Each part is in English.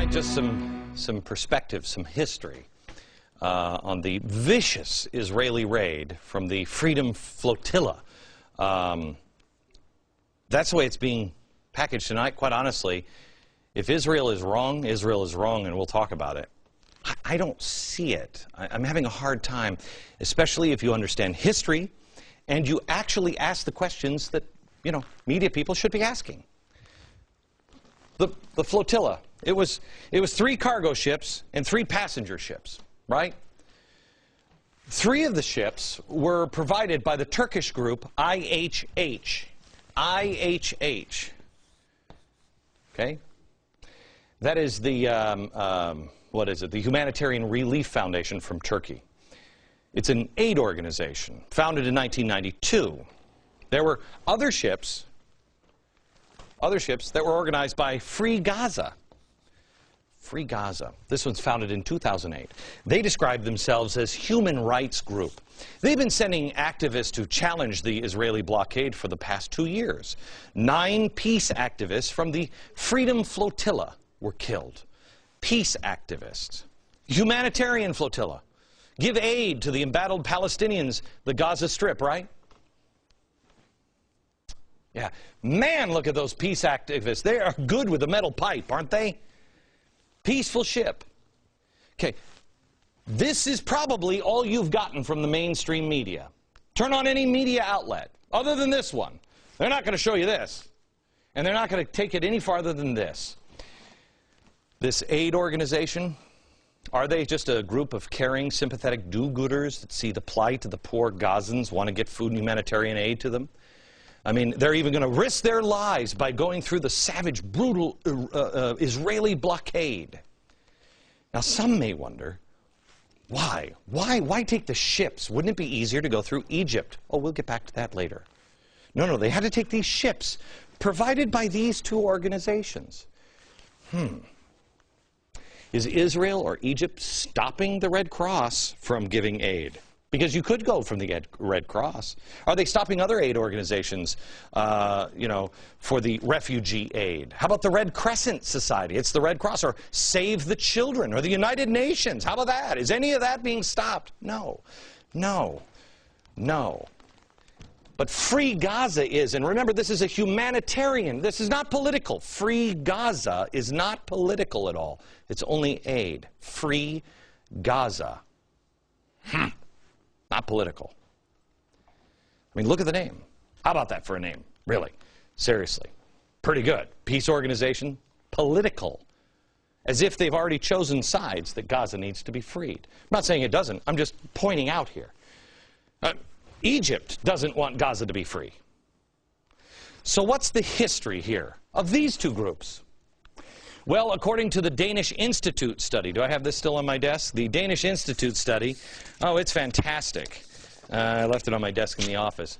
just some perspective, some history on the vicious Israeli raid from the Freedom Flotilla. That's the way it's being packaged tonight. Quite honestly, if Israel is wrong, and we'll talk about it. I don't see it. I'm having a hard time, especially if you understand history and you actually ask the questions that, you know, media people should be asking. The flotilla, it was 3 cargo ships and 3 passenger ships, right? 3 of the ships were provided by the Turkish group IHH. IHH. Okay? That is the, what is it? The Humanitarian Relief Foundation from Turkey. It's an aid organization founded in 1992. There were other ships that were organized by Free Gaza. Free Gaza. This one's founded in 2008. They describe themselves as human rights group. They've been sending activists to challenge the Israeli blockade for the past 2 years. 9 peace activists from the Freedom Flotilla were killed. Peace activists. Humanitarian Flotilla. Give aid to the embattled Palestinians, the Gaza Strip, right? Yeah. Man, look at those peace activists. They are good with the metal pipe, aren't they? Peaceful ship. Okay. This is probably all you've gotten from the mainstream media. Turn on any media outlet, other than this one. They're not going to show you this. And they're not going to take it any farther than this. This aid organization, are they just a group of caring, sympathetic do-gooders that see the plight of the poor Gazans, want to get food and humanitarian aid to them? I mean, they're even going to risk their lives by going through the savage, brutal Israeli blockade. Now, some may wonder, why? Why take the ships? Wouldn't it be easier to go through Egypt? Oh, we'll get back to that later. No, they had to take these ships provided by these 2 organizations. Is Israel or Egypt stopping the Red Cross from giving aid? Because you could go from the Red Cross. Are they stopping other aid organizations, you know, for the refugee aid? How about the Red Crescent Society? It's the Red Cross. Or Save the Children, or the United Nations. How about that? Is any of that being stopped? No. But Free Gaza is, and remember, this is a humanitarian, this is not political. Free Gaza is not political at all. It's only aid. Free Gaza. Not political. I mean, look at the name. How about that for a name? Really? Seriously. Pretty good. Peace organization, political. As if they've already chosen sides that Gaza needs to be freed. I'm not saying it doesn't. I'm just pointing out here. Egypt doesn't want Gaza to be free. So what's the history here of these 2 groups? Well, according to the Danish Institute study, do I have this still on my desk? The Danish Institute study, oh, it's fantastic. I left it on my desk in the office.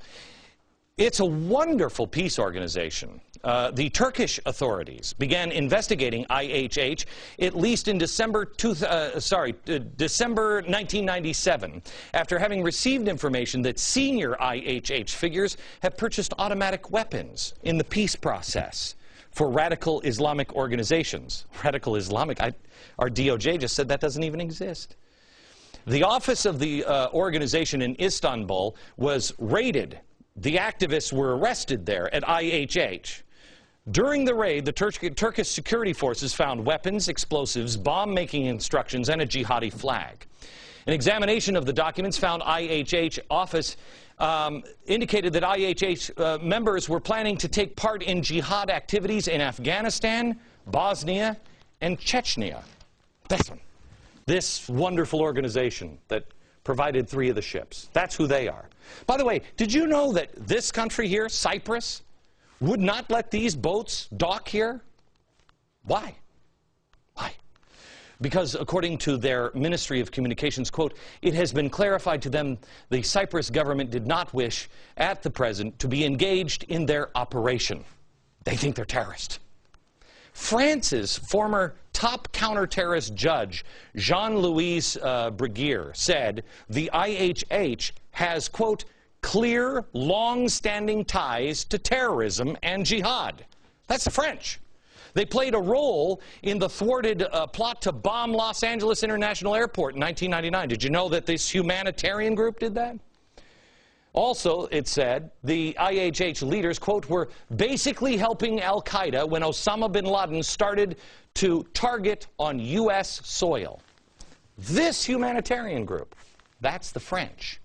It's a wonderful peace organization. The Turkish authorities began investigating IHH at least in December 1997, after having received information that senior IHH figures have purchased automatic weapons in the peace process for radical Islamic organizations. Radical Islamic? Our DOJ just said that doesn't even exist. The office of the organization in Istanbul was raided. The activists were arrested there at IHH. During the raid, the Turkish security forces found weapons, explosives, bomb-making instructions, and a jihadi flag. An examination of the documents found IHH office indicated that IHH members were planning to take part in jihad activities in Afghanistan, Bosnia, and Chechnya. This one. This wonderful organization that provided 3 of the ships. That's who they are. By the way, did you know that this country here, Cyprus, would not let these boats dock here? Why? Why? Because according to their Ministry of Communications, quote, it has been clarified to them the Cyprus government did not wish at the present to be engaged in their operation. They think they're terrorists. France's former top counter-terrorist judge, Jean-Louis Bruguière, said the IHH has, quote, clear, long-standing ties to terrorism and jihad. That's the French. They played a role in the thwarted plot to bomb Los Angeles International Airport in 1999. Did you know that this humanitarian group did that? Also, it said, the IHH leaders, quote, were basically helping al-Qaeda when Osama bin Laden started to target on U.S. soil. This humanitarian group, that's the French.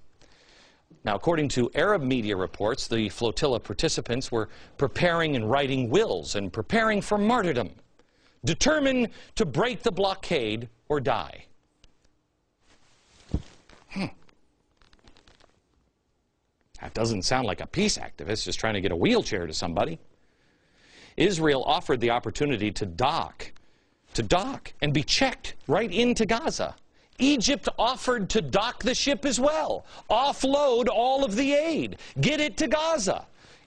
Now, according to Arab media reports, the flotilla participants were preparing and writing wills and preparing for martyrdom, determined to break the blockade or die. That doesn't sound like a peace activist just trying to get a wheelchair to somebody. Israel offered the opportunity to dock and be checked right into Gaza. Egypt offered to dock the ship as well, offload all of the aid, get it to Gaza.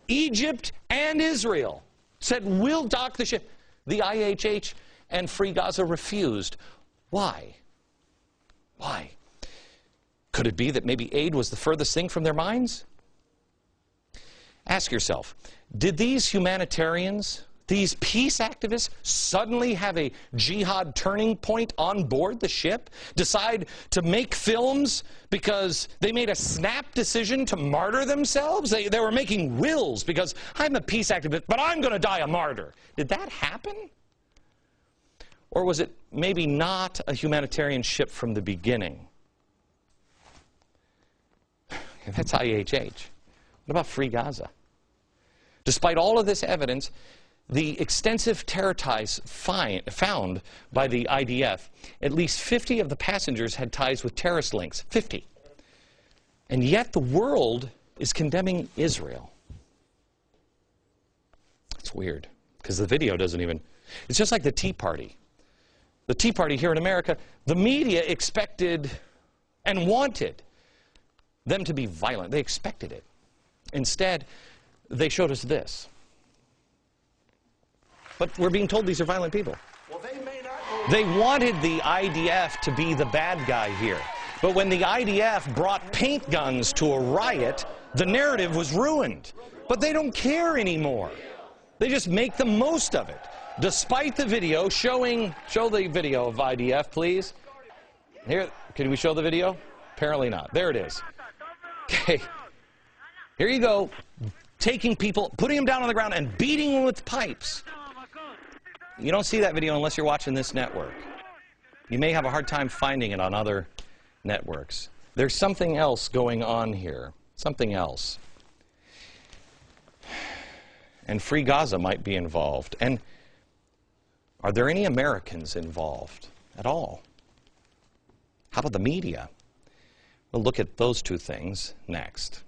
Egypt and Israel said, we'll dock the ship. The IHH and Free Gaza refused. Why? Why? Could it be that maybe aid was the furthest thing from their minds? Ask yourself, did these humanitarians, these peace activists, suddenly have a jihad turning point on board the ship? Decide to make films because they made a snap decision to martyr themselves? They were making wills because I'm a peace activist, but I'm going to die a martyr. Did that happen? Or was it maybe not a humanitarian ship from the beginning? That's IHH. What about Free Gaza? Despite all of this evidence, the extensive terror ties found by the IDF, at least 50 of the passengers had ties with terrorist links. 50. And yet the world is condemning Israel. It's weird, because the video doesn't even... It's just like the Tea Party. The Tea Party here in America, the media expected and wanted them to be violent. They expected it. Instead, they showed us this. But we're being told these are violent people. Well, they wanted the IDF to be the bad guy here. But when the IDF brought paint guns to a riot, the narrative was ruined. But they don't care anymore. They just make the most of it. Despite the video showing... Show the video of IDF, please. Here, can we show the video? Apparently not. There it is. Okay. Here you go. Taking people, putting them down on the ground and beating them with pipes. You don't see that video unless you're watching this network. You may have a hard time finding it on other networks. There's something else going on here. Something else. And Free Gaza might be involved. And are there any Americans involved at all? How about the media? We'll look at those two things next.